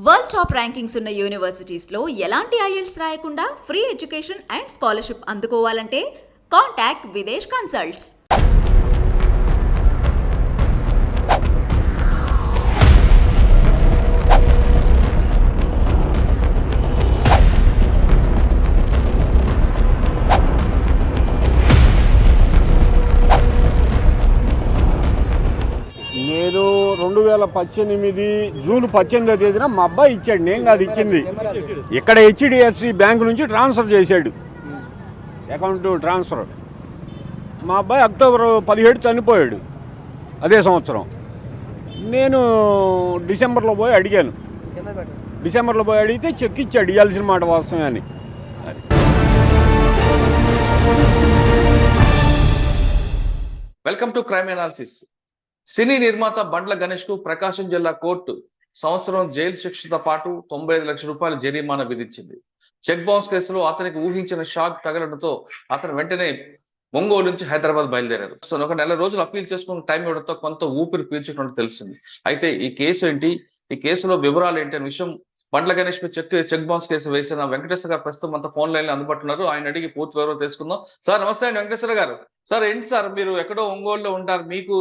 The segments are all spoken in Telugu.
వరల్డ్ టాప్ ర్యాంకింగ్స్ ఉన్న యూనివర్సిటీస్లో ఎలాంటి ఐఎల్స్ రాయకుండా ఫ్రీ ఎడ్యుకేషన్ అండ్ స్కాలర్షిప్ అందుకోవాలంటే కాంటాక్ట్ విదేశ్ కన్సల్ట్స్. నేను 2018 జూన్ 18వ తేదీన మా అబ్బాయి ఇచ్చాడు, నేను కాదు ఇచ్చింది. ఇక్కడ హెచ్డిఎఫ్సి బ్యాంక్ నుంచి ట్రాన్స్ఫర్ చేశాడు, అకౌంట్ ట్రాన్స్ఫర్. మా అబ్బాయి అక్టోబర్ 17 చనిపోయాడు అదే సంవత్సరం. నేను డిసెంబర్లో పోయి అడిగాను, డిసెంబర్లో పోయి అడిగితే చెక్ ఇచ్చాడు, ఇవ్వాల్సిన మాట వాస్తవమే అని. Welcome to crime analysis. సినీ నిర్మాత బండ్ల గణేష్ కు ప్రకాశం జిల్లా కోర్టు సంవత్సరం జైలు శిక్షతో పాటు 95 లక్షల రూపాయల జరిమానా విధించింది. చెక్ బౌన్స్ కేసులో అతనికి ఊహించిన షాక్ తగలడంతో అతను వెంటనే ఒంగోలు నుంచి హైదరాబాద్ బయలుదేరారు. సో ఒక నెల రోజులు అప్పీల్ చేసుకుని టైం ఇవ్వడంతో కొంత ఊపిరి పీల్చుకున్నట్టు తెలిసింది. అయితే ఈ కేసు ఏంటి, ఈ కేసులో వివరాలు ఏంటి అనే విషయం బండ్ల గణేష్ పై చెక్ బౌన్స్ కేసు వేసిన వెంకటేశ్వర గారు ప్రస్తుతం అంతా ఫోన్ లైన్ లో అందుబాటున్నారు. ఆయన అడిగి పూర్తి వివరాలు తెలుసుకుందాం. సార్ నమస్తే అండి వెంకటేశ్వర గారు. సార్ ఏంటి సార్, మీరు ఎక్కడో ఒంగోలులో ఉంటారు, మీకు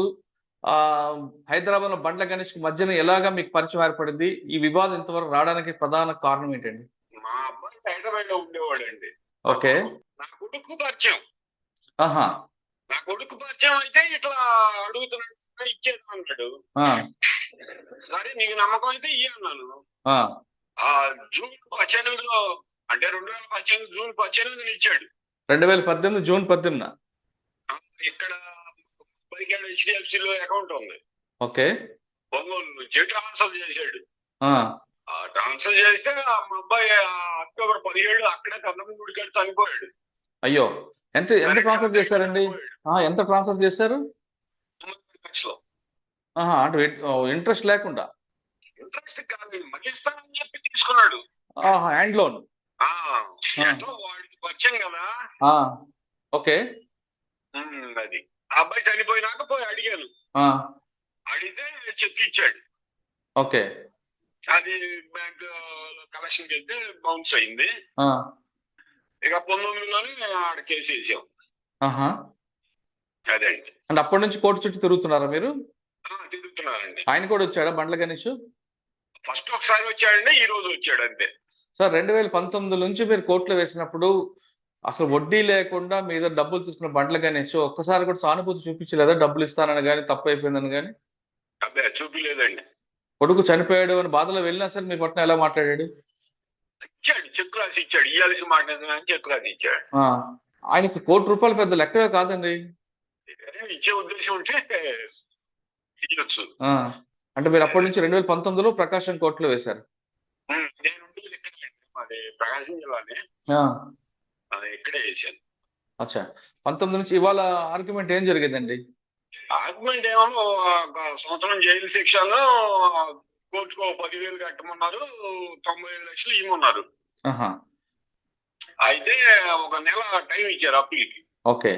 హైదరాబాద్ లో బండ్ల గణేష్ కు మధ్యన ఎలాగా మీకు పరిచయం ఏర్పడింది? ఈ వివాదం ఇంతవరకు రావడానికి ప్రధాన కారణం ఏంటండి? మా అబ్బాయి హైదరాబాద్ లో ఉండేవాడు అండి. ఓకే. నా కొడుకు పరిచయం. ఆహా. నా కొడుకు పరిచయం అయితే ఇట్లా అడుగుతున్నాడు, ఇచ్చేది అన్నాడు. సరే నీకు నమ్మకం అయితే ఇయ్య అన్నాను. జూన్ 18లో అంటే 2018 జూన్ 18 ఇచ్చాడు. 2018 జూన్ 18. ఇక్కడ హెచ్డిఎఫ్సి లో అకౌంట్ ఉంది. ఓకే. ఒంగోలు నుంచి ట్రాన్స్ఫర్ చేశాడు. ట్రాన్స్ఫర్ చేస్తే మా అబ్బాయి అక్టోబర్ 17 అక్కడే కదమ్మ గుడికాడు చనిపోయాడు. అయ్యో, ఎంత ఎంత ట్రాన్స్ఫర్ చేశారండి? ఎంత ట్రాన్స్ఫర్ చేశారు? 90 లక్షలు. అంటే ఇంట్రెస్ట్ లేకుండా? ఇంట్రెస్ట్ కాదు, మళ్ళీ ఇస్తానని చెప్పి తీసుకున్నాడు. Hand loan. వాడికి పరిచయం కదా. ఓకే. అది ఆ అబ్బాయి చనిపోయినాక పోయి అడిగాను, అడిగితే చెక్ ఇచ్చాడు. ఓకే. అది బ్యాంక్ కలెక్షన్ కి వెళ్తే బౌన్స్ అయింది. ఇక 19లోనే ఆడ కేసు వేసాం. అదే అండి. అంటే అప్పటి నుంచి కోర్టు చుట్టూ తిరుగుతున్నారా మీరు? తిరుగుతున్నానండి. ఆయన కూడా వచ్చాడా బండ్ల గణేష్? ఫస్ట్ ఒకసారి వచ్చాడండి, ఈ రోజు వచ్చాడు అంతే. సార్ 2019 నుంచి మీరు కోర్టులో వేసినప్పుడు అసలు వడ్డీ లేకుండా మీద డబ్బులు తీసుకున్న బండ్ల గణేష్ ఒక్కసారి కూడా సానుభూతి చూపించలేదా? డబ్బులు ఇస్తానని కానీ తప్పు అయిపోయిందని కానీ? అబ్బే చూపిలేదండి. కొడుకు చనిపోయాడు అని బాధలో వెళ్ళినా సరే మీ పట్ల ఎలా మాట్లాడాడు? ఇచ్చాడు, చెక్ రాసి ఇచ్చాడు, ఇవ్వాల్సి మాట చెక్ రాసి ఇచ్చాడు. ఆయనకి ₹1 పెద్ద లెక్క కాదండి. ఇచ్చే ఉద్దేశం ఉంటే ఇవ్వచ్చు. అంటే మీరు అప్పటి నుంచి 2019లో ప్రకాశం కోర్టులో వేశారు? నేను ఉండేది ఎక్కడండి, మాది ప్రకాశం జిల్లానే, ఇక్కడే వేసాను. అచ్చా. 19 నుంచి ఇవాళ ఆర్గ్యుమెంట్ ఏం జరిగిందండి? ఆర్గ్యుమెంట్ ఏమో సంవత్సరం జైలు శిక్షలో కోర్టుకు 10,000 కట్టమన్నారు, 95 లక్షలు ఇవ్వమన్నారు. అయితే ఒక నెల టైం ఇచ్చారు అప్పీల్కి. ఓకే.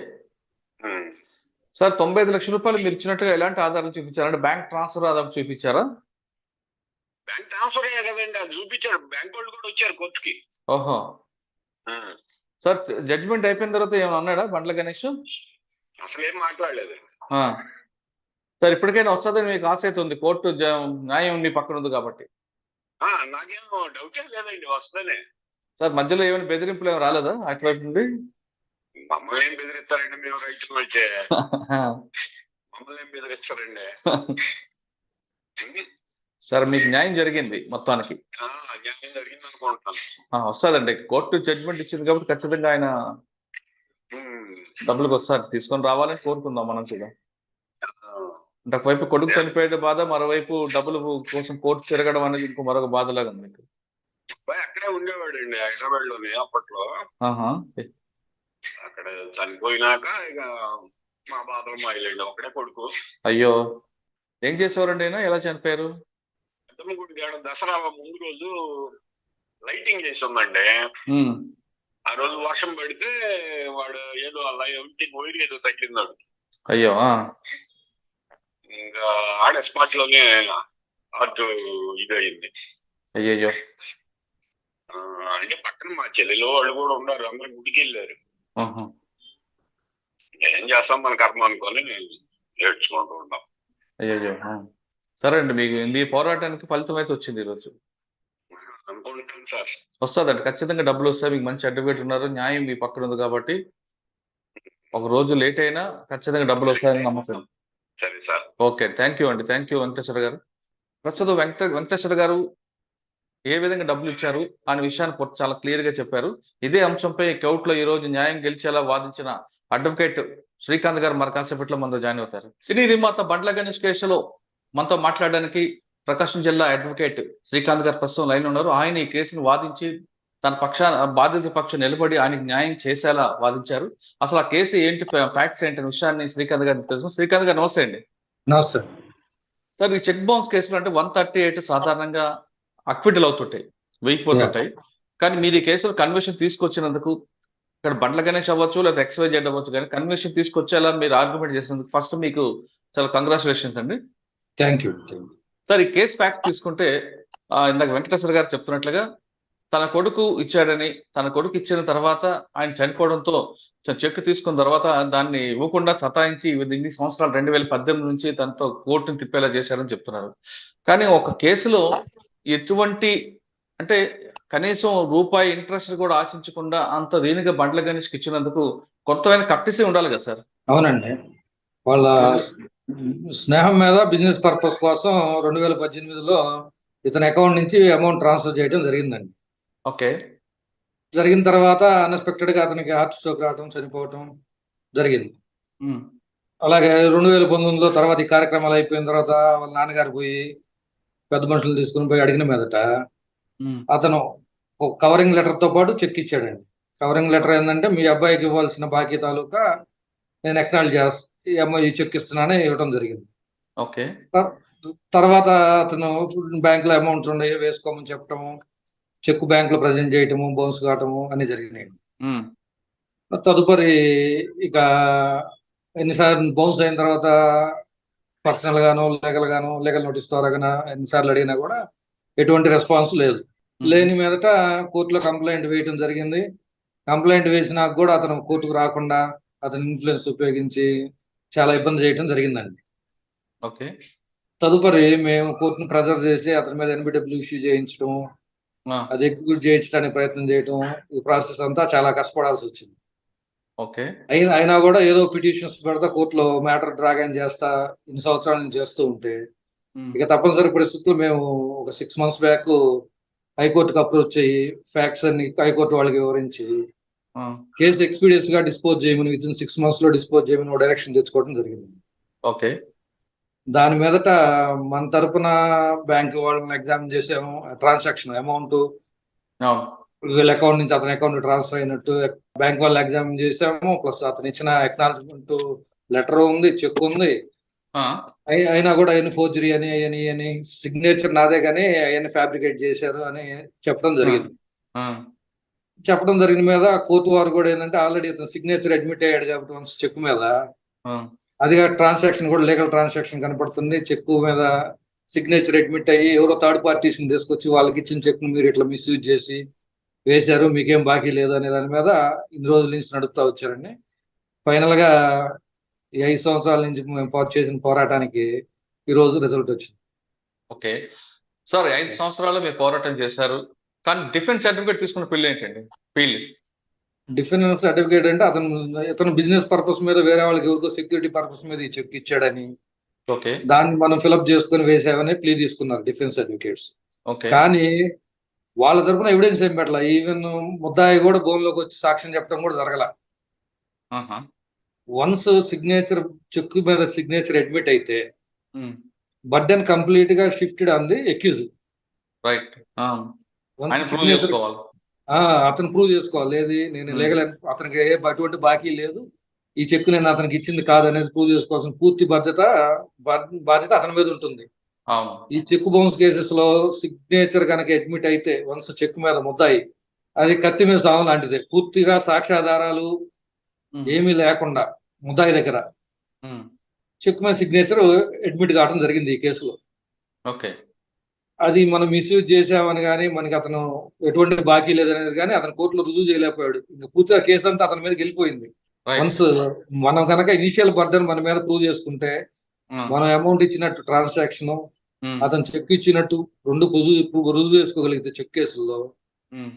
సార్ 95 లక్షల రూపాయలు మీరు ఇచ్చినట్టుగా ఎలాంటి ఆధారం చూపించారు? అంటే బ్యాంక్ ట్రాన్స్ఫర్ ఆధారం చూపించారా? బ్యాంక్ ట్రాన్స్ఫర్ కదండి, అది చూపించాడు. బ్యాంక్ వాళ్ళు కూడా వచ్చారు కోర్టుకి. ఓహో. సార్ జడ్జిమెంట్ అయిపోయిన తర్వాత ఏమైనా అన్నాడా బండ్ల గణేష్? అసలు ఏం మాట్లాడలేదు. సార్ ఇప్పటికైనా వస్తుందని మీకు ఆశ అయితే ఉంది, కోర్టు న్యాయం మీ పక్కన ఉంది కాబట్టి? నాకేం డౌటే లేదండి, వస్తుందనే. సార్ మధ్యలో ఏమైనా బెదిరింపులు ఏమైనా రాలేదా అటువైపు నుండి? మమ్మల్ని ఏం బెదిరిస్తారండి, మేము రైతులు వచ్చే మమ్మల్ని ఏం బెదిరిస్తారండి. సార్ మీకు న్యాయం జరిగింది మొత్తానికి? న్యాయం జరిగింది అనుకుంటున్నాను. వస్తుందండి, కోర్టు జడ్జిమెంట్ ఇచ్చింది కాబట్టి ఖచ్చితంగా ఆయన డబ్బులకు వస్తారు, తీసుకొని రావాలని కోరుకుందాం మనం కూడా. అంటే ఒకవైపు కొడుకు చనిపోయే బాధ, మరోవైపు డబ్బుల కోసం కోర్టు తిరగడం అనేది ఇంకో మరొక బాధలాగా ఉంది మీకు. అక్కడే ఉండేవాడు అండి హైదరాబాద్ లోనే అప్పట్లో. అక్కడ చనిపోయినాక ఇక మా బాధలు మాయలేండి, ఒకడే కొడుకు. అయ్యో, ఏం చేసేవారండి ఆయన? ఎలా చనిపోయారు? దసరా ముందు రోజు లైటింగ్ చేసి ఉందండి. ఆ రోజు వర్షం పడితే వాడు ఏదో అలా వైర్ ఏదో తగ్గిందాడు. అయ్యో. ఇంకా ఆడే స్పాట్ లోనే అటు ఇది అయింది. అయ్యయ్యో. అంటే పక్కన మా చెల్లెలు వాళ్ళు కూడా ఉన్నారు, అందరూ గుడికి వెళ్ళారు. ఆహా. ఏం చేస్తాం, మన కర్మ అనుకొని ఏడ్చుకుంటూ ఉంటాం. అయ్యయ్యో. సరే అండి, మీకు మీ పోరాటానికి ఫలితం అయితే వచ్చింది ఈరోజు. అనుకుంటాను సార్. వస్తుందండి, ఖచ్చితంగా డబ్బులు వస్తాయి. మీకు మంచి అడ్వకేట్ ఉన్నారు, న్యాయం మీ పక్కన ఉంది కాబట్టి ఒక రోజు లేట్ అయినా ఖచ్చితంగా డబ్బులు వస్తాయని నమ్మకం. సరే సార్. ఓకే, థ్యాంక్ యూ అండి. థ్యాంక్ యూ వెంకటేశ్వర గారు. ప్రస్తుతం వెంకటేశ్వర గారు ఏ విధంగా డబ్బులు ఇచ్చారు అనే విషయాన్ని చాలా క్లియర్ గా చెప్పారు. ఇదే అంశంపై కోర్టులో ఈ రోజు న్యాయం గెలిచేలా వాదించిన అడ్వకేట్ శ్రీకాంత్ గారు మరి కాసేపట్లో మనతో జాయిన్ అవుతారు. సినీ నిర్మాత బండ్ల గణేష్ కేసులో మనతో మాట్లాడడానికి ప్రకాశం జిల్లా అడ్వకేట్ శ్రీకాంత్ గారు ప్రస్తుతం లైన్ ఉన్నారు. ఆయన ఈ కేసును వాదించి తన బాధిత పక్షం నిలబడి ఆయనకి న్యాయం చేసేలా వాదించారు. అసలు ఆ కేసు ఏంటి, ఫ్యాక్ట్స్ ఏంటి అనే విషయాన్ని శ్రీకాంత్ గారికి తెలుసు. శ్రీకాంత్ గారు నమస్తే అండి. నమస్తే సార్, ఈ చెక్ బౌన్స్ కేసులు అంటే 138 సాధారణంగా అక్విటల్ అవుతుంటాయి, వేయిపోతుంటాయి. కానీ మీరు ఈ కేసులో కన్విక్షన్ తీసుకొచ్చినందుకు, ఇక్కడ బండ్ల గణేష్ అవ్వచ్చు లేదా XYZ అవ్వచ్చు, కానీ కన్విక్షన్ తీసుకొచ్చేలా మీరు ఆర్గ్యుమెంట్ చేసినందుకు ఫస్ట్ మీకు చాలా కంగ్రాచులేషన్స్ అండి. Thank you. సార్, ఈ కేసు ఫ్యాక్ట్ తీసుకుంటే ఇందాక వెంకటేశ్వర గారు చెప్తున్నట్లుగా తన కొడుకు ఇచ్చాడని, తన కొడుకు ఇచ్చిన తర్వాత ఆయన చనిపోవడంతో చెక్ తీసుకున్న తర్వాత దాన్ని ఇవ్వకుండా సతాయించి ఇన్ని సంవత్సరాలు 2018 నుంచి తనతో కోర్టును తిప్పేలా చేశారని చెప్తున్నారు. కానీ ఒక కేసులో ఎటువంటి అంటే కనీసం రూపాయి ఇంట్రెస్ట్ కూడా ఆశించకుండా అంత దీనిగా బండ్ల గణేష్కి ఇచ్చినందుకు కొంతమైన కప్టిసే ఉండాలి కదా సార్? అవునండి, వాళ్ళ స్నేహం మీద బిజినెస్ పర్పస్ కోసం 2018లో ఇతని అకౌంట్ నుంచి అమౌంట్ ట్రాన్స్ఫర్ చేయడం జరిగిందండి. ఓకే. జరిగిన తర్వాత అన్ఎక్స్పెక్టెడ్ గా అతనికి హార్ట్ స్ట్రోక్ రావడం, చనిపోవటం జరిగింది. అలాగే 2019లో తర్వాత ఈ కార్యక్రమాలు అయిపోయిన తర్వాత వాళ్ళ నాన్నగారు పోయి పెద్ద మనుషులు తీసుకుని పోయి అడిగిన మీదట అతను ఒక కవరింగ్ లెటర్ తో పాటు చెక్ ఇచ్చాడండి. కవరింగ్ లెటర్ ఏంటంటే, మీ అబ్బాయికి ఇవ్వాల్సిన బాకీ తాలూకా నేను ఎక్నాలజ్ చేస్తా, ఈ చెక్ ఇస్తున్నానని ఇవ్వడం జరిగింది. ఓకే. తర్వాత అతను బ్యాంక్ లో అమౌంట్స్ ఉండే వేసుకోమని చెప్పటము, చెక్ బ్యాంక్ లో ప్రజెంట్ చేయటము, బౌన్స్ కావటము అన్ని జరిగినాయి. తదుపరి ఇక ఎన్నిసార్లు బౌన్స్ అయిన తర్వాత పర్సనల్ గాను లీగల్ నోటీస్ ద్వారా గాను ఎన్నిసార్లు అడిగినా కూడా ఎటువంటి రెస్పాన్స్ లేదు. లేని మీదట కోర్టులో కంప్లైంట్ వేయటం జరిగింది. కంప్లైంట్ వేసినాక కూడా అతను కోర్టుకు రాకుండా అతని ఇన్ఫ్లుయెన్స్ ఉపయోగించి చాలా ఇబ్బంది చేయటం జరిగిందండి. ఓకే. తదుపరి మేము కోర్టును ప్రెజర్ చేసి అతని మీద NBW ఇష్యూ చేయించడం, అది ఎగ్జిక్యూట్ చేయించడానికి ప్రయత్నం చేయటం, ఈ ప్రాసెస్ అంతా చాలా కష్టపడాల్సి వచ్చింది. ఓకే. అయినా కూడా ఏదో పిటిషన్స్ పెడతా కోర్టులో మ్యాటర్ డ్రాగన్ చేస్తా ఇన్ని సంవత్సరాల నుంచి చేస్తూ ఉంటే ఇక తప్పనిసరి పరిస్థితుల్లో మేము ఒక 6 months బ్యాక్ హైకోర్టుకు అప్రోచ్ అయ్యి ఫ్యాక్ట్స్ అన్ని హైకోర్టు వాళ్ళకి వివరించి కేసు ఎక్స్పీడియన్స్ గా డిస్పోజ్ చేయమని, విత్ ఇన్ 6 months లో డిస్పోజ్ చేయమని డైరెక్షన్ తెచ్చుకోవడం జరిగింది. ఓకే. దాని మీదట మన తరపున బ్యాంక్ వాళ్ళని ఎగ్జామిన్ చేసాము. ట్రాన్సాక్షన్ అమౌంట్ వీళ్ళ అకౌంట్ నుంచి అతని అకౌంట్ ట్రాన్స్ఫర్ అయినట్టు బ్యాంక్ వాళ్ళు ఎగ్జామిన్ చేసాము. ప్లస్ అతను ఇచ్చిన అక్నాలజ్మెంట్ లెటర్ ఉంది, చెక్ ఉంది. అయినా కూడా ఆయన ఫోర్జరీ అని సిగ్నేచర్ నాదే కానీ ఆయన ఫ్యాబ్రికేట్ చేశారు అని చెప్పడం జరిగింది. చెప్పడం జరిగిన మీద కోర్టు వారు కూడా ఏంటంటే, ఆల్రెడీ అతను సిగ్నేచర్ అడ్మిట్ అయ్యాడు కాబట్టి వన్స్ చెక్ మీద, అది ట్రాన్సాక్షన్ కూడా లీగల్ ట్రాన్సాక్షన్ కనపడుతుంది. చెక్ మీద సిగ్నేచర్ అడ్మిట్ అయ్యి ఎవరో థర్డ్ పార్టీస్ ని తీసుకొచ్చి వాళ్ళకి ఇచ్చిన చెక్ ను మీరు ఇట్లా మిస్యూజ్ చేసి వేశారు, మీకేం బాకీ లేదు అనే దాని మీద ఇన్ని రోజుల నుంచి నడుపుతా వచ్చారండి. ఫైనల్ గా ఈ 5 సంవత్సరాల నుంచి మేము చేసిన పోరాటానికి ఈ రోజు రిజల్ట్ వచ్చింది. ఓకే సార్, 5 సంవత్సరాలు మీరు పోరాటం చేశారు, కానీ డిఫెన్స్ సర్టిఫికేట్ తీసుకున్న పిల్లి ఏంటండి? డిఫెన్స్ సర్టిఫికేట్ అంటే ఇతను బిజినెస్ పర్పస్ మీద వేరే వాళ్ళకి ఎవరికో సెక్యూరిటీ పర్పస్ మీద ఈ చెక్ ఇచ్చాడని, ఓకే, దాన్ని మనం ఫిలప్ చేసుకుని వేసామని ప్లీ తీసుకున్నారు డిఫెన్స్ సర్టిఫికేట్స్. ఓకే. కానీ వాళ్ళ తరపున ఎవిడెన్స్ ఏం పెట్టాల. ఈవెన్ ముద్దాయి కూడా బోన్లోకి వచ్చి సాక్ష్యం చెప్పడం కూడా జరగల. వన్స్ సిగ్నేచర్ చెక్ మీద సిగ్నేచర్ అడ్మిట్ అయితే బర్డెన్ కంప్లీట్ గా shifted on the accused. Right. అతను ప్రూవ్ చేసుకోవాలి, లేదు నేను లీగల్ అతనికి అటువంటి బాకీ లేదు, ఈ చెక్ నేను అతనికి ఇచ్చింది కాదనేది ప్రూవ్ చేసుకోవాల్సిన పూర్తి బాధ్యత అతని మీద ఉంటుంది. ఈ చెక్ బౌన్స్ కేసెస్ లో సిగ్నేచర్ కనుక అడ్మిట్ అయితే వన్స్ చెక్ మీద ముద్దాయి, అది కత్తి మీద సాగు లాంటిదే. పూర్తిగా సాక్ష్యాధారాలు ఏమీ లేకుండా ముద్దాయి దగ్గర చెక్ మీద సిగ్నేచర్ అడ్మిట్ కావడం జరిగింది ఈ కేసులో. ఓకే. అది మనం మిస్యూజ్ చేసామని కానీ మనకి అతను ఎటువంటి బాకీ లేదనేది కానీ అతను కోర్టులో రుజువు చేయలేకపోయాడు. ఇంకా పూర్తిగా కేసు అంతా అతని మీదకి వెళ్ళిపోయింది. రైట్. వన్స్ మనం కనుక ఇనిషియల్ బర్డన్ మన మీద ప్రూవ్ చేసుకుంటే, మనం అమౌంట్ ఇచ్చినట్టు ట్రాన్సాక్షన్, అతను చెక్ ఇచ్చినట్టు రెండు రుజువు చేసుకోగలిగితే చెక్ కేసుల్లో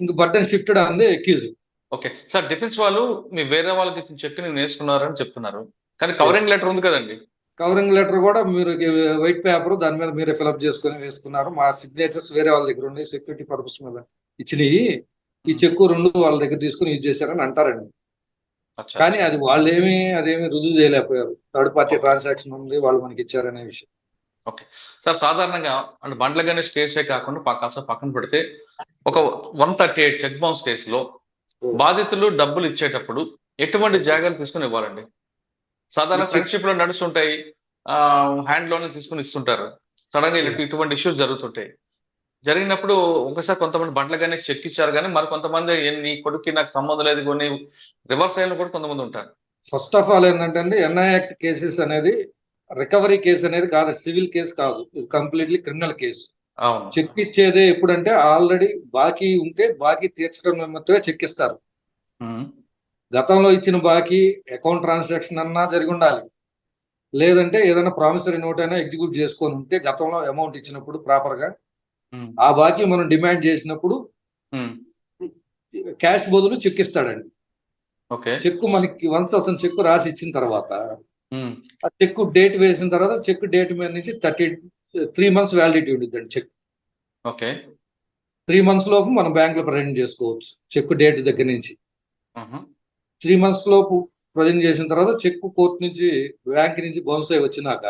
ఇంక బర్డన్ షిఫ్టెడ్ అంది అక్యూజ్. ఓకే సార్, డిఫెన్స్ వాళ్ళు మీ వేరే వాళ్ళకి ఇచ్చిన చెక్ ని వేసుకున్నారని చెప్తున్నారు, కానీ కవరింగ్ లెటర్ ఉంది కదండి. కవరింగ్ లెటర్ కూడా మీరు వైట్ పేపర్ దాని మీద మీరే ఫిల్అప్ చేసుకుని వేసుకున్నారు. మా సిగ్నేచర్స్ వేరే వాళ్ళ దగ్గర ఉన్నాయి, సెక్యూరిటీ పర్పస్ మీద ఇచ్చినవి. ఈ చెక్కు రెండు వాళ్ళ దగ్గర తీసుకుని యూజ్ చేశారని అంటారండి. అచ్చా, కానీ అది అదేమి రుజువు చేయలేకపోయారు. థర్డ్ పార్టీ ట్రాన్సాక్షన్ ఉంది, వాళ్ళు మనకి ఇచ్చారనే విషయం. ఓకే సార్, సాధారణంగా అంటే బండ్ల గణేష్ కేసే కాకుండా కాస్త పక్కన పెడితే ఒక 138 చెక్ బౌన్స్ కేసులో బాధితులు డబ్బులు ఇచ్చేటప్పుడు ఎటువంటి జాగ్రత్తలు తీసుకుని ఇవ్వాలండి? సాధారణ ఫ్రెండ్షిప్ లో నడుస్తుంటాయి, హ్యాండ్ లోనే తీసుకుని ఇస్తుంటారు. సడన్ గా ఇటువంటి ఇష్యూస్ జరుగుతుంటాయి. జరిగినప్పుడు ఒకసారి కొంతమంది బండ్ల గణేష్ చెక్ ఇచ్చారు, కానీ మరి కొంతమంది నీ కొడుక్కి నాకు సంబంధం లేదు కొన్ని రివర్స్ అయిన కూడా కొంతమంది ఉంటారు. ఫస్ట్ ఆఫ్ ఆల్ ఏంటంటే ఎన్ఐ యాక్ట్ కేసెస్ అనేది రికవరీ కేసు అనేది కాదు, సివిల్ కేసు కాదు, ఇది కంప్లీట్లీ క్రిమినల్ కేసు. చెక్ ఇచ్చేదే ఎప్పుడంటే ఆల్రెడీ బాకీ ఉంటే బాకీ తీర్చడం నిమిత్తమే చెక్ ఇస్తారు. గతంలో ఇచ్చిన బాకీ అకౌంట్ ట్రాన్సాక్షన్ అన్నా జరిగి ఉండాలి, లేదంటే ఏదైనా ప్రామిసరీ నోట్ అయినా ఎగ్జిక్యూట్ చేసుకొని ఉంటే గతంలో అమౌంట్ ఇచ్చినప్పుడు ప్రాపర్ గా ఆ బాకీ మనం డిమాండ్ చేసినప్పుడు క్యాష్ బదులు చెక్ ఇస్తాడండి. చెక్ మనకి వన్స్ అతను చెక్ రాసి ఇచ్చిన తర్వాత ఆ చెక్ డేట్ వేసిన తర్వాత చెక్ డేట్ మీద నుంచి 3 months వ్యాలిడిటీ ఉంటుందండి చెక్. 3 months లోపు మనం బ్యాంక్ లో ప్రజెంట్ చేసుకోవచ్చు చెక్ డేట్ దగ్గర నుంచి. 3 months లోపు ప్రజెంట్ చేసిన తర్వాత చెక్ కోర్టు నుంచి బ్యాంక్ నుంచి బౌన్స్ అయి వచ్చినాక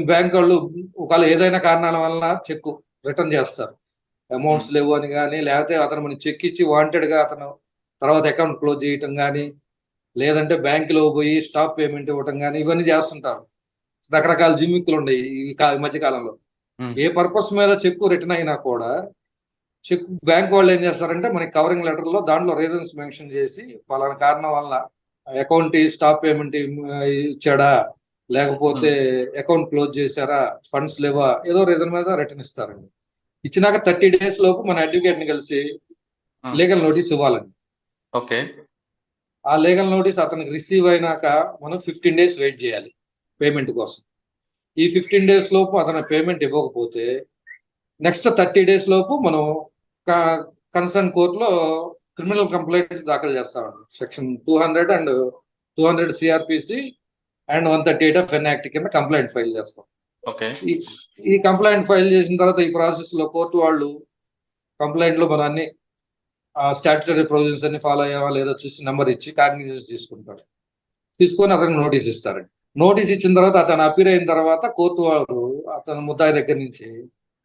బ్యాంక్ వాళ్ళు ఒకవేళ ఏదైనా కారణాల వలన చెక్ రిటర్న్ చేస్తారు. అమౌంట్స్ లేవు అని కానీ, లేకపోతే అతను మనకి చెక్ ఇచ్చి వాంటెడ్ గా అతను తర్వాత అకౌంట్ క్లోజ్ చేయటం కానీ, లేదంటే బ్యాంకులో పోయి స్టాప్ పేమెంట్ ఇవ్వటం కానీ, ఇవన్నీ చేస్తుంటారు. రకరకాల జిమ్మిక్కులు ఉన్నాయి ఈ మధ్య కాలంలో. ఏ పర్పస్ మీద చెక్ రిటర్న్ అయినా కూడా చెక్ బ్యాంక్ వాళ్ళు ఏం చేస్తారంటే మనకి కవరింగ్ లెటర్ లో దాంట్లో రీజన్స్ మెన్షన్ చేసి పలానా కారణం వల్ల అకౌంట్ స్టాప్ పేమెంట్ ఇచ్చాడా, లేకపోతే అకౌంట్ క్లోజ్ చేశారా, ఫండ్స్ లేవా, ఏదో రీజన్ మీద రిటర్న్ ఇస్తారండి. ఇచ్చినాక 30 days లోపు మన అడ్వకేట్ ని కలిసి లీగల్ నోటీస్ ఇవ్వాలండి. ఆ లీగల్ నోటీస్ అతనికి రిసీవ్ అయినాక మనం 15 days వెయిట్ చేయాలి పేమెంట్ కోసం. ఈ 15 days లోపు అతను పేమెంట్ ఇవ్వకపోతే నెక్స్ట్ 30 days లోపు మనం కన్సర్న్ కోర్టులో క్రిమినల్ కంప్లైంట్ దాఖలు చేస్తామండి. Section 200 and 200 CRPC and 138 of NI Act కింద కంప్లైంట్ ఫైల్ చేస్తాం. ఈ కంప్లైంట్ ఫైల్ చేసిన తర్వాత ఈ ప్రాసెస్ లో కోర్టు వాళ్ళు కంప్లైంట్ లో మన అన్ని స్టాట్యుటరీ ప్రొవిజన్స్ అన్ని ఫాలో అయ్యావా లేదా చూసి నెంబర్ ఇచ్చి కాగ్నిజెన్స్ తీసుకుంటారు. తీసుకొని అతనికి నోటీస్ ఇస్తారండి. నోటీస్ ఇచ్చిన తర్వాత అతను అపీర్ అయిన తర్వాత కోర్టు వాళ్ళు అతను ముద్దాయి దగ్గర నుంచి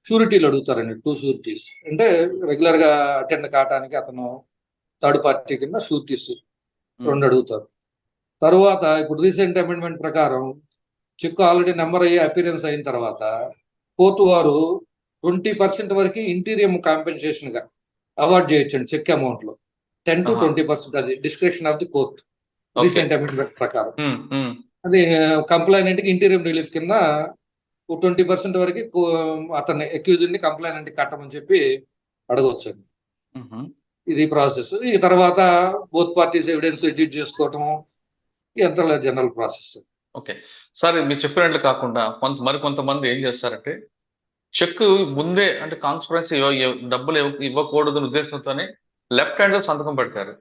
షూరిటీలు అడుగుతారండి. 2 షూరిటీస్ అంటే రెగ్యులర్ గా అటెండ్ కావడానికి అతను థర్డ్ పార్టీ కింద షూరిటీస్ 2 అడుగుతారు. తరువాత ఇప్పుడు రీసెంట్ అమెండ్మెంట్ ప్రకారం చెక్ ఆల్రెడీ నెంబర్ అయ్యి అపీరెన్స్ అయిన తర్వాత కోర్టు వారు 20% వరకు ఇంటీరియం కాంపెన్సేషన్ గా అవార్డ్ చేయొచ్చండి చెక్ అమౌంట్ లో. 10 to 20% అది description of the court recent amendment ప్రకారం. అది కంప్లైనెంట్ కి ఇంటీరియం రిలీఫ్ కింద 20% వరకు అతన్ని అక్యూజ్డ్ ని కంప్లైనెంట్ కట్టమని చెప్పి అడగవచ్చు. ఇది ప్రాసెస్. ఈ తర్వాత బోత్ పార్టీస్ ఎవిడెన్స్ ఎడిట్ చేసుకోవటం ఎంత జనరల్ ప్రాసెస్. ఓకే సార్, మీరు చెప్పినట్లు కాకుండా కొంతమంది ఏం చేస్తారంటే చెక్ ముందే అంటే కాన్స్పరెన్సీ డబ్బులు ఇవ్వకూడదు ఉద్దేశంతోనే లెఫ్ట్ హ్యాండ్ సంతకం పెడతారు.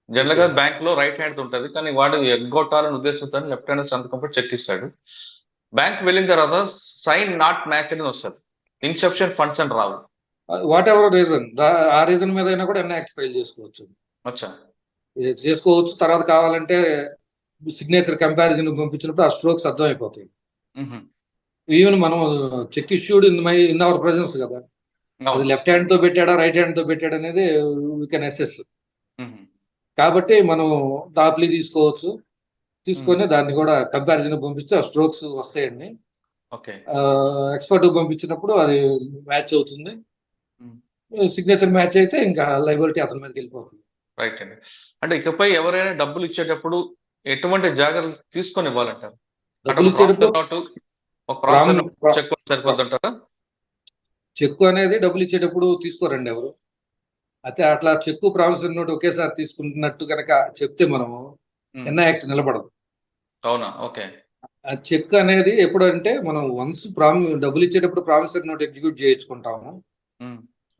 జనరల్ గా బ్యాంక్ లో రైట్ హ్యాండ్ ఉంటుంది, కానీ వాడు ఎగ్గొట్టాలని ఉద్దేశంతో లెఫ్ట్ హ్యాండ్ సంతకం పెట్టి చెక్ ఇస్తాడు. బ్యాంక్ వెళ్ళిన తర్వాత సైన్ నాట్ మ్యాచ్ అని వస్తుంది, ఇన్సఫిషియెంట్ ఫండ్స్ అని రావు. వాట్ ఎవర్ రీజన్, ఆ రీజన్ మీద అయినా కూడా యాక్ట్ ఫైల్ చేసుకోవచ్చు. చేసుకోవచ్చు. తర్వాత కావాలంటే సిగ్నేచర్ కంపారిజన్ పంపించినప్పుడు ఆ స్ట్రోక్స్ అర్థమైపోతాయి. ఈవెన్ మనం check issued in our presence కదా, అది లెఫ్ట్ హ్యాండ్ తో పెట్టాడా రైట్ హ్యాండ్ తో పెట్టాడా అనేది వీ కెన్ అసెస్. కాబట్టి మనం దాప్లీ తీసుకోవచ్చు, తీసుకొని దాన్ని కూడా కంపారిజన్ పంపిస్తే ఆ స్ట్రోక్స్ వస్తాయండి. ఎక్స్పర్ట్ పంపించినప్పుడు అది మ్యాచ్ అవుతుంది. సిగ్నేచర్ మ్యాచ్ అయితే ఇంకా లైబిలిటీ అతని మీదకి వెళ్ళిపోతుంది. రైట్ అండి. అంటే ఇకపై ఎవరైనా డబ్బులు ఇచ్చేటప్పుడు ఎటువంటి జాగ్రత్తలు తీసుకొని ఇవ్వాలంటారు? డబ్బులు ఇచ్చేటప్పుడు సరిపోతుంటారా? చెక్కు అనేది డబ్బులు ఇచ్చేటప్పుడు తీసుకోరండి ఎవరు. అయితే అట్లా చెక్కు ప్రామిసరీ నోట్ ఒకేసారి తీసుకుంటున్నట్టు కనుక చెప్తే మనము ఎన్ఐ యాక్ట్ నిలబడదు. అవునా? ఓకే. ఆ చెక్ అనేది ఎప్పుడంటే మనం వన్స్ డబ్బులు ఇచ్చేటప్పుడు ప్రామిసరీ నోట్ ఎగ్జిక్యూట్ చేయించుకుంటాము.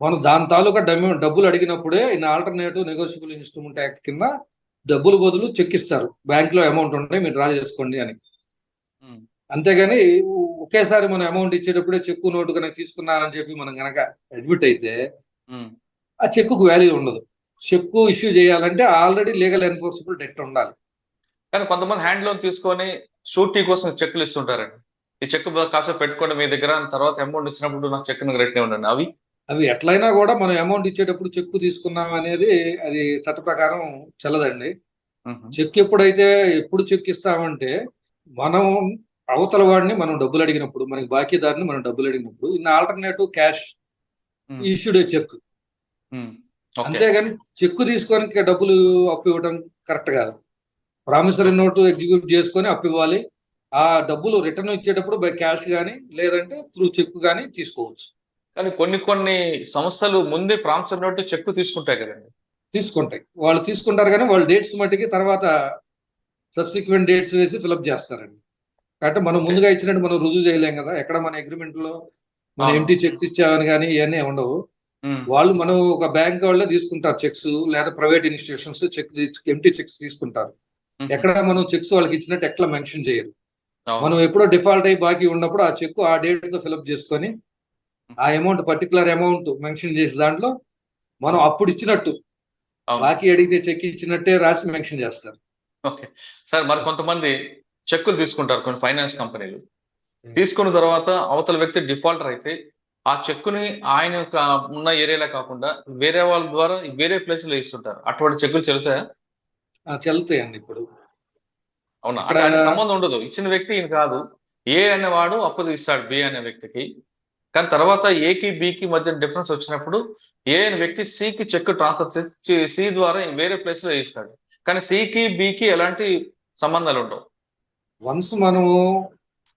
మనం దాని తాలూకా డబ్బులు అడిగినప్పుడే in alternative negotiable instrument act కింద డబ్బులు బదులు చెక్ ఇస్తారు. బ్యాంక్ లో అమౌంట్ ఉంటే మీరు డ్రా చేసుకోండి అని. అంతేగాని ఒకేసారి మనం అమౌంట్ ఇచ్చేటప్పుడే చెక్కు నోటు కనుక తీసుకున్నామని చెప్పి మనం కనుక అడ్మిట్ అయితే ఆ చెక్కుకు వాల్యూ ఉండదు. చెక్కు ఇష్యూ చేయాలంటే ఆల్రెడీ లీగల్ ఎన్ఫోర్సబుల్ డెట్ ఉండాలి. కానీ కొంతమంది హ్యాండ్ లోన్ తీసుకొని షూరిటీ కోసం చెక్లు ఇస్తుంటారండి. ఈ చెక్ కాసేపు పెట్టుకోండి మీ దగ్గర, తర్వాత అమౌంట్ ఇచ్చినప్పుడు నాకు చెక్ రిటర్న్ ఇవ్వండి. అవి ఎట్లయినా కూడా మనం అమౌంట్ ఇచ్చేటప్పుడు చెక్కు తీసుకున్నాం అనేది అది చట్ట ప్రకారం చెల్లదండి. చెక్ ఎప్పుడు చెక్ ఇస్తామంటే మనం అవతల వాడిని మనం డబ్బులు అడిగినప్పుడు, మనకి బాకీదారుని మనం డబ్బులు అడిగినప్పుడు in alternative cash issued check. అంతేగాని చెక్కు తీసుకొని డబ్బులు అప్పు ఇవ్వడం కరెక్ట్ కాదు. ప్రామిసరీ నోటు ఎగ్జిక్యూట్ చేసుకొని అప్పు ఇవ్వాలి. ఆ డబ్బులు రిటర్న్ ఇచ్చేటప్పుడు బై క్యాష్ కానీ లేదంటే త్రూ చెక్ కానీ తీసుకోవచ్చు. కానీ కొన్ని సంస్థలు ముందే ప్రామిసరీ నోట్ చెక్ తీసుకుంటాయి కదండి. తీసుకుంటాయి, వాళ్ళు తీసుకుంటారు కానీ వాళ్ళు డేట్స్ మట్టికి తర్వాత సబ్సిక్వెంట్ డేట్స్ వేసి ఫిలప్ చేస్తారండి. కాబట్టి మనం ముందుగా ఇచ్చినట్టు మనం రుజువు చేయలేం కదా. ఎక్కడ మన అగ్రిమెంట్ లో మనం ఎంటీ చెక్స్ ఇచ్చామని కానీ ఇవన్నీ ఉండవు. వాళ్ళు మనం ఒక బ్యాంక్ వాళ్ళే తీసుకుంటారు చెక్స్, లేదా ప్రైవేట్ ఇన్స్టిట్యూషన్స్ ఎంటీ చెక్స్ తీసుకుంటారు. ఎక్కడ మనం చెక్స్ వాళ్ళకి ఇచ్చినట్టు ఎట్లా మెన్షన్ చేయరు. మనం ఎప్పుడో డిఫాల్ట్ అయ్యి బాకీ ఉన్నప్పుడు ఆ చెక్ ఆ డేట్ తో ఫిలప్ చేసుకొని ఆ అమౌంట్ పర్టికులర్ అమౌంట్ మెన్షన్ చేసి దాంట్లో మనం అప్పుడు ఇచ్చినట్టు బాకీ అడిగితే చెక్ ఇచ్చినట్టే రాసి మెన్షన్ చేస్తారు. Okay sir. మరి కొంతమంది చెక్కులు తీసుకుంటారు కొన్ని ఫైనాన్స్ కంపెనీలు. తీసుకున్న తర్వాత అవతల వ్యక్తి డిఫాల్టర్ అయితే ఆ చెక్కుని ఆయన ఉన్న ఏరియాలో కాకుండా వేరే వాళ్ళ ద్వారా వేరే ప్లేస్ లో ఇస్తుంటారు. అటువంటి చెక్కులు చెల్లుతాయా? చెల్లుతాయండి. ఇప్పుడు అవునా? అంటే ఆయన సంబంధం ఉండదు, ఇచ్చిన వ్యక్తి ఈయన కాదు. ఏ అనేవాడు అప్పు ఇస్తాడు బి అనే వ్యక్తికి, కానీ తర్వాత ఏకి బికి మధ్య డిఫరెన్స్ వచ్చినప్పుడు ఏ అనే వ్యక్తి సికి చెక్ ట్రాన్స్ఫర్ చేసి సి ద్వారా వేరే ప్లేస్ లో ఇస్తాడు. కానీ సికి బికి ఎలాంటి సంబంధాలు ఉండవు. వన్స్ మనము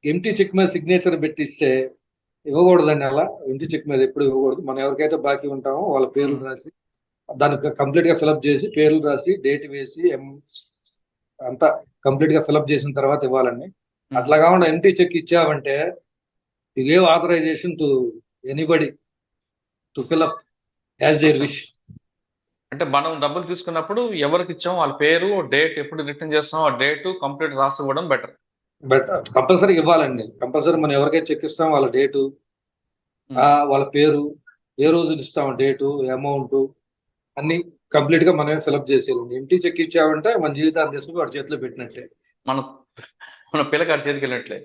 ఎంటీ చెక్ మీద సిగ్నేచర్ పెట్టిస్తే ఇవ్వకూడదండి. అలా ఎంటీ చెక్ మీద ఎప్పుడు ఇవ్వకూడదు. మనం ఎవరికైతే బాకీ ఉంటామో వాళ్ళ పేర్లు రాసి దానికి కంప్లీట్ గా ఫిలప్ చేసి పేర్లు రాసి డేట్ వేసి అంతా కంప్లీట్ గా ఫిలప్ చేసిన తర్వాత ఇవ్వాలండి. అట్లా కాకుండా ఎంటీ చెక్ ఇచ్చామంటే you gave authorization to anybody to fill up as their wish. అంటే మనం డబ్బులు తీసుకున్నప్పుడు ఎవరికి ఇచ్చాం వాళ్ళ పేరు, డేట్, ఎప్పుడు రిటర్న్ చేస్తాం ఆ డేట్ కంప్లీట్ రాసి ఇవ్వడం బెటర్. బట్ కంపల్సరీ ఇవ్వాలండి. కంపల్సరీ మనం ఎవరికైతే చెక్ ఇస్తాం వాళ్ళ డేటు, వాళ్ళ పేరు, ఏ రోజు ఇస్తాం డేటు, అమౌంట్ అన్ని కంప్లీట్ గా మనమే ఫిలప్ చేసేయాలండి. ఎంటీ చెక్ ఇచ్చామంటే మన జీవితాన్ని తీసుకుని వాడి చేతిలో పెట్టినట్టే, మన పిల్లగాడి చేతికి వెళ్ళినట్లే.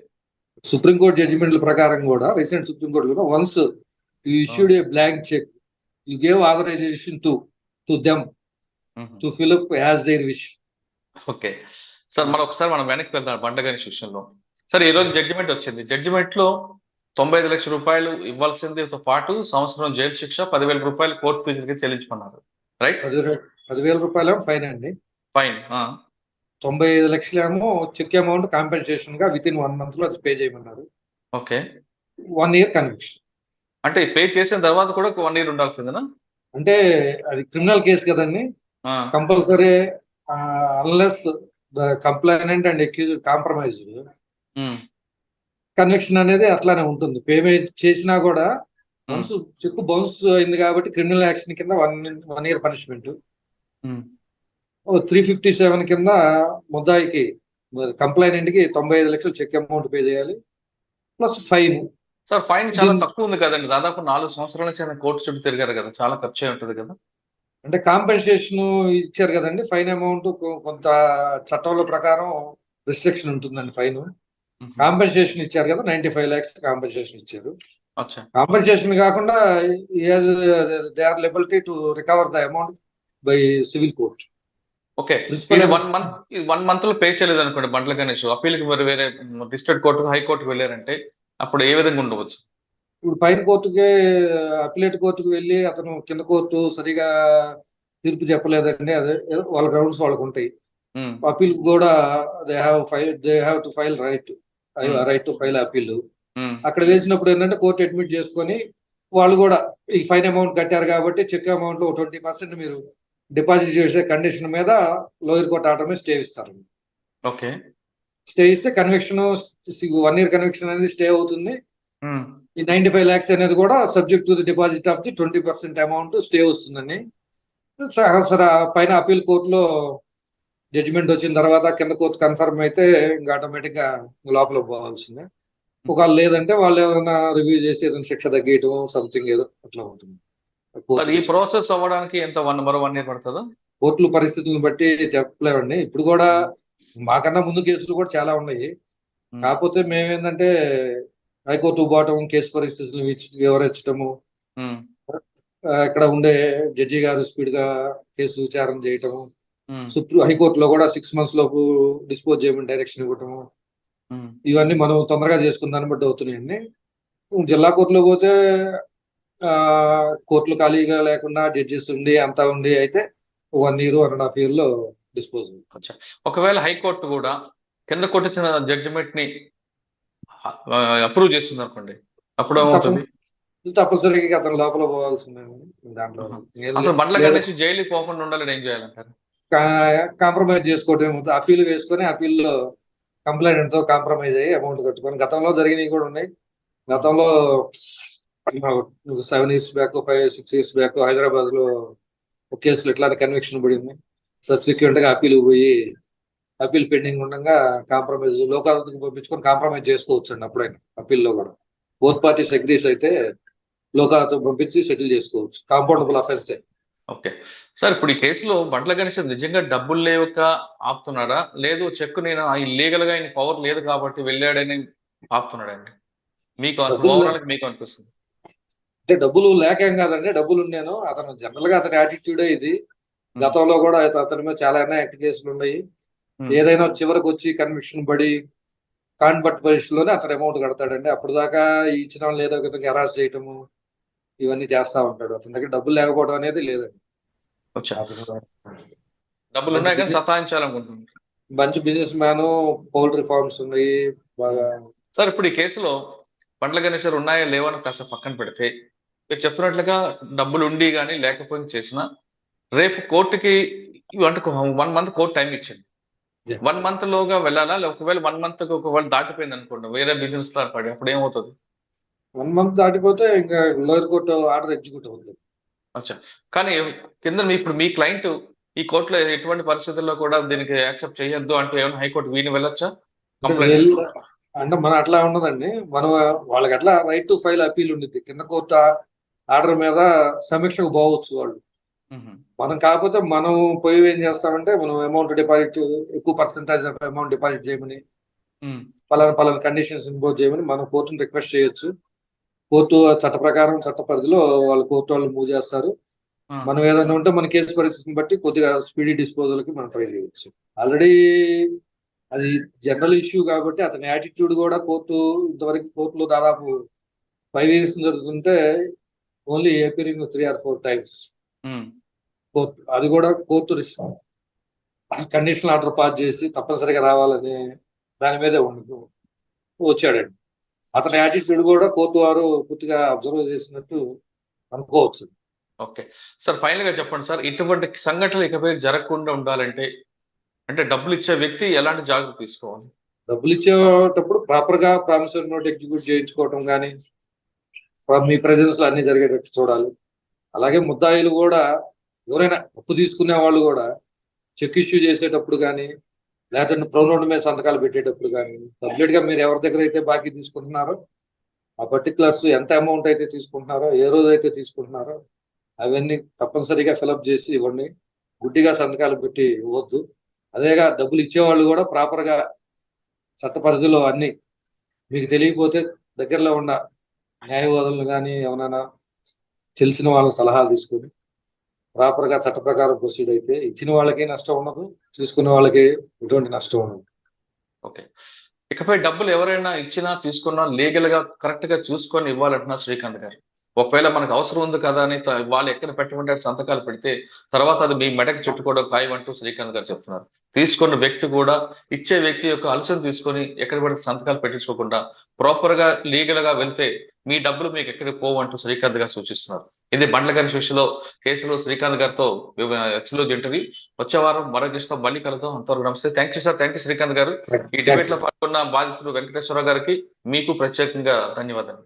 సుప్రీంకోర్టు జడ్జిమెంట్ల ప్రకారం కూడా, రీసెంట్ సుప్రీంకోర్టు కూడా once you issued a blank check you gave authorization to them to fill up as their wish. Okay sir, మనం వెనక్కి వెళ్దాం బండ్ల గణేష్ విషయంలో. సార్, ఈ రోజు జడ్జిమెంట్ వచ్చింది. జడ్జిమెంట్ లో 95 లక్షల రూపాయలు ఇవ్వాల్సిందితో పాటు సంవత్సరం జైలు శిక్ష, 10,000 రూపాయలు కోర్టు ఫీజులకి చెల్లించమన్నారు. రైట్? 10,000 రూపాయలు ఫైన్ అండి. ఫైన్. 95 లక్షలేమో చెక్ అమౌంట్ కాంపెన్సేషన్ గా విత్ ఇన్ 1 month లో అది పే చేయమన్నారు. ఓకే. 1 year conviction. అంటే పే చేసిన తర్వాత కూడా 1 year ఉండాల్సిందేనా? అంటే అది క్రిమినల్ కేసు కదండి. Compulsory unless the complainant and accused compromise, conviction అనేది అట్లానే ఉంటుంది. పేమెంట్ చేసినా కూడా వన్స్ చెక్ బౌన్స్ అయింది కాబట్టి క్రిమినల్ యాక్షన్ కింద 1 year పనిష్మెంట్, 357 కింద ముద్దాయికి కంప్లైనెంట్ కి 95 లక్షలు చెక్ అమౌంట్ పే చేయాలి ప్లస్ ఫైన్. సార్, ఫైన్ చాలా తక్కువ ఉంది కదండి. దాదాపు 4 సంవత్సరాల నుంచి ఆయన కోర్టు చుట్టూ తిరిగారు కదా, చాలా ఖర్చు అయి ఉంటుంది కదా. అంటే కాంపెన్సేషన్ ఇచ్చారు కదండి. ఫైన్ అమౌంట్ కొంత చట్టంలో ప్రకారం రిస్ట్రిక్షన్ ఉంటుందండి. ఫైన్ కాంపెన్సేషన్ ఇచ్చారు కదా, 95 lakhs కాంపెన్సేషన్ ఇచ్చారు. కాంపెన్సేషన్ కాకుండా they are liability to recover the amount by civil court. Okay. 1 month లో పే చేయలేదు అనుకోండి బండ్ల గణేష్, అప్పీల్కి మరి వేరే డిస్ట్రిక్ట్ కోర్టుకు, హైకోర్టుకు వెళ్ళారంటే అప్పుడు ఏ విధంగా ఉండవచ్చు? ఇప్పుడు పైన కోర్టుకి, అప్పీలేట్ కోర్టుకు వెళ్ళి అతను కింద కోర్టు సరిగా తీర్పు చెప్పలేదండి, అదే వాళ్ళ గ్రౌండ్స్ వాళ్ళకు ఉంటాయి. అప్పీల్ కూడా they have to file right to file appeal. అక్కడ వేసినప్పుడు ఏంటంటే కోర్టు అడ్మిట్ చేసుకొని వాళ్ళు కూడా ఈ ఫైన్ అమౌంట్ కట్టారు కాబట్టి చెక్ అమౌంట్ లో 20% మీరు డిపాజిట్ చేసే కండిషన్ మీద లోయర్ కోర్ట్ ఆర్డర్ మీద స్టే ఇస్తారు. ఓకే. స్టే ఇస్తే కన్విక్షన్ 1 year కన్విక్షన్ అనేది స్టే అవుతుంది. ఈ 95 lakhs అనేది కూడా subject to the deposit of the 20% amount stay వస్తుందని. సరే పైన అప్పీల్ కోర్టులో జడ్జిమెంట్ వచ్చిన తర్వాత కింద కోర్టు కన్ఫర్మ్ అయితే ఇంకా ఆటోమేటిక్ గా లోపల పోవాల్సిందే. ఒకవేళ లేదంటే వాళ్ళు ఏమైనా రివ్యూ చేసి ఏదైనా శిక్ష తగ్గేయటం సంథింగ్ ఏదో అట్లా ఉంటుంది. ఈ ప్రాసెస్ అవ్వడానికి ఎంత మరో 1 year పడుతుందా? కోర్టుల పరిస్థితులను బట్టి చెప్పలేమండి. ఇప్పుడు కూడా మాకన్నా ముందు కేసులు కూడా చాలా ఉన్నాయి. కాకపోతే మేమేంటంటే హైకోర్టు పోవటం, కేసు పరిస్థితులను వివరించటము, ఇక్కడ ఉండే జడ్జి గారు స్పీడ్ గా కేసు విచారణ చేయటము, హైకోర్టులో కూడా 6 months లోపు డిస్పోజ్ చేయమని డైరెక్షన్ ఇవ్వటము, ఇవన్నీ మనం తొందరగా చేసుకున్న దాన్ని బట్టి అవుతున్నాయండి. జిల్లా కోర్టులో పోతే కోర్టులు ఖాళీగా లేకుండా జడ్జెస్ ఉండి అంతా ఉండి అయితే 1 year 1.5 year లో డిస్పోజ్. ఒకవేళ హైకోర్టు కూడా కింద కోర్టు ఇచ్చిన జడ్జిమెంట్ ని అప్రూవ్ చేస్తుంది అనుకోండి, అప్పుడు ఏమవుతుంది? తప్పనిసరిగా అతను లోపల పోవాల్సిందే. దాంట్లో అసలు బండ్ల గణేష్ జైలుకి పోకుండా ఉండాలని ఏం చేయాలంటారు? కాంప్రమైజ్ చేసుకోవడం ఏమవుతుంది, అప్పీల్ వేసుకొని అప్పీల్లో కంప్లైంట్ తో కాంప్రమైజ్ అయ్యి అమౌంట్ కట్టుకొని, గతంలో జరిగినవి కూడా ఉన్నాయి. గతంలో 7 years back 5-6 years back Hyderabad లో ఒక కేసులో ఇట్లాంటి కన్విక్షన్ పడింది. సబ్సిక్వెంట్ గా అప్పీల్ పోయి అప్పీల్ పెండింగ్ ఉండగా కాంప్రమైజ్ లోక్ అదాలత్కి పంపించుకొని కాంప్రమైజ్ చేసుకోవచ్చు అండి. అప్పుడైనా అప్పీల్లో కూడా బోత్ పార్టీస్ అగ్రీస్ అయితే లోక్ అదాలత్ పంపించి సెటిల్ చేసుకోవచ్చు. Compoundable offence. ఓకే సార్, ఇప్పుడు ఈ కేసులో బండ్ల గణేష్ నిజంగా డబ్బులు లేక ఆపుతున్నాడా, లేదు చెక్ నేను ఇల్లీగల్ గా ఆయన పవర్ లేదు కాబట్టి వెళ్ళాడని ఆపుతున్నాడండి? మీకు మీకు అనిపిస్తుంది? అంటే డబ్బులు లేకేం కాదండి, డబ్బులు ఉన్నాను. అతను జనరల్ గా అతని యాటిట్యూడే ఇది. గతంలో కూడా అతని మీద చాలా యాక్ట్ కేసులు ఉన్నాయి. ఏదైనా చివరికి వచ్చి కన్విక్షన్ పడి కాన్బట్ పరిస్థితిలోనే అతను అమౌంట్ కడతాడండి. అప్పుడు దాకా ఇచ్చిన వాళ్ళు ఏదో విధంగా హెరాస్ చేయటము ఇవన్నీ చేస్తా ఉంటాడు. అతని దగ్గర డబ్బులు లేకపోవడం అనేది లేదండి. డబ్బులు ఉన్నాయి కానీ సతాయించాలనుకుంటున్నాను. మంచి బిజినెస్ మ్యాన్, పౌల్ట్రీ ఫార్మ్స్ ఉన్నాయి బాగా. సార్, ఇప్పుడు ఈ కేసులో బండ్ల గణేష్ ఉన్నాయా లేవని కాస్త పక్కన పెడితే, మీరు చెప్తున్నట్లుగా డబ్బులు ఉండి కానీ లేకపోయినా చేసినా రేపు కోర్టుకి అంటే 1 month కోర్టు టైం ఇచ్చింది. 1 month లోగా వెళ్ళాలా? ఒకవేళ 1 month ఒకవేళ దాటిపోయింది అనుకోండి, వేరే బిజినెస్ లో పడి అప్పుడు ఏమవుతుంది? 1 month దాటిపోతే ఇంకా లోయర్ కోర్టు ఆర్డర్ ఎగ్జిక్యూట్ అవుతుంది. అచ్చా, కానీ కింద ఇప్పుడు మీ క్లయింట్ ఈ కోర్టులో ఎటువంటి పరిస్థితుల్లో కూడా దీనికి యాక్సెప్ట్ చేయొద్దు అంటే ఏమైనా హైకోర్టు వీని వెళ్ళొచ్చా? అంటే మనం అట్లా ఉండదండి. మనం వాళ్ళకి అట్లా రైట్ టు ఫైల్ అప్పీల్ ఉండిద్ది. కింద కోర్టు ఆర్డర్ మీద సమీక్షకు పోవచ్చు వాళ్ళు. మనం కాకపోతే మనం పోయి ఏం చేస్తామంటే, మనం అమౌంట్ డిపాజిట్ ఎక్కువ పర్సెంటేజ్ ఆఫ్ అమౌంట్ డిపాజిట్ చేయమని, పలానా కండిషన్స్ ఇంపోజ్ చేయమని మనం కోర్టును రిక్వెస్ట్ చేయొచ్చు. కోర్టు చట్ట ప్రకారం చట్ట పరిధిలో వాళ్ళు కోర్టు వాళ్ళు మూవ్ చేస్తారు. మనం ఏదైనా ఉంటే మన కేసు పరిస్థితిని బట్టి కొద్దిగా స్పీడీ డిస్పోజల్ కి మనం ట్రై చేయవచ్చు. ఆల్రెడీ అది జనరల్ ఇష్యూ కాబట్టి అతని యాటిట్యూడ్ కూడా ఇంతవరకు కోర్టులో దాదాపు 5 years జరుగుతుంటే only appearing 3 or 4 times. Court అది కూడా కోర్టు కండిషనల్ ఆర్డర్ పాస్ చేసి తప్పనిసరిగా రావాలని దాని మీదే వచ్చాడండి. అతని యాటిట్యూడ్ కూడా కోర్టు వారు పూర్తిగా అబ్జర్వ్ చేసినట్టు అనుకోవచ్చు. ఓకే సార్, ఫైనల్ గా చెప్పండి సార్, ఇటువంటి సంఘటనలు ఇకపై జరగకుండా ఉండాలంటే అంటే డబ్బులు ఇచ్చే వ్యక్తి ఎలాంటి జాగ్రత్త తీసుకోవాలి? డబ్బులు ఇచ్చేటప్పుడు ప్రాపర్ గా ప్రామిసరీ నోట్ ఎగ్జిక్యూట్ చేయించుకోవటం కానీ, మీ ప్రెజెన్స్ లో అన్ని జరిగేటట్టు చూడాలి. అలాగే ముద్దాయిలు కూడా ఎవరైనా అప్పు తీసుకునే వాళ్ళు కూడా చెక్ ఇష్యూ చేసేటప్పుడు కానీ, లేకపోతే ప్రొనోట్ మీద సంతకాలు పెట్టేటప్పుడు కానీ కంప్లీట్ గా మీరు ఎవరి దగ్గర అయితే బాకీ తీసుకుంటున్నారో ఆ పర్టికులర్స్ ఎంత అమౌంట్ అయితే తీసుకుంటున్నారో, ఏ రోజు అయితే తీసుకుంటున్నారో అవన్నీ తప్పనిసరిగా ఫిలప్ చేసి ఇవ్వండి. గుడ్డిగా సంతకాలు పెట్టి ఇవ్వద్దు. అదేగా డబ్బులు ఇచ్చేవాళ్ళు కూడా ప్రాపర్ గా చట్ట పరిధిలో అన్ని మీకు తెలియకపోతే దగ్గరలో ఉన్న న్యాయవాదులను కానీ ఎవరైనా తెలిసిన వాళ్ళ సలహాలు తీసుకొని ప్రాపర్ గా చట్ట ప్రకారం ప్రొసీడ్ అయితే ఇచ్చిన వాళ్ళకి నష్టం ఉండదు, తీసుకునే వాళ్ళకి ఎటువంటి నష్టం ఉండదు. ఓకే, ఇకపై డబ్బులు ఎవరైనా ఇచ్చినా తీసుకున్నా లీగల్ గా కరెక్ట్ గా చూసుకొని ఇవ్వాలంటున్నారు శ్రీకాంత్ గారు. ఒకవేళ మనకు అవసరం ఉంది కదా అని వాళ్ళు ఎక్కడ పెట్టమంటే సంతకాలు పెడితే తర్వాత అది మీ మెడకి చుట్టుకోవడం ఖాయం అంటూ శ్రీకాంత్ గారు చెప్తున్నారు. తీసుకున్న వ్యక్తి కూడా ఇచ్చే వ్యక్తి యొక్క అలసను తీసుకొని ఎక్కడ పడితే సంతకాలు పెట్టించుకోకుండా ప్రాపర్ గా లీగల్ గా వెళ్తే మీ డబ్బులు మీకు ఎక్కడికి పోవంటూ శ్రీకాంత్ గారు సూచిస్తున్నారు. ఇది బండ్ల గణేష్ విషయంలో కేసులో శ్రీకాంత్ గారితో ఎక్స్క్లూజివ్ ఇంటర్వ్యూ. వచ్చే వారం మరో గెస్ట్తో మళ్ళీ కలుద్దాం. అంతవరకు నమస్తే. Thank you sir. Thank you Srikanth గారు. ఈ డిబేట్ లో పాల్గొన్న బాధితులు వెంకటేశ్వర గారికి మీకు ప్రత్యేకంగా ధన్యవాదాలు.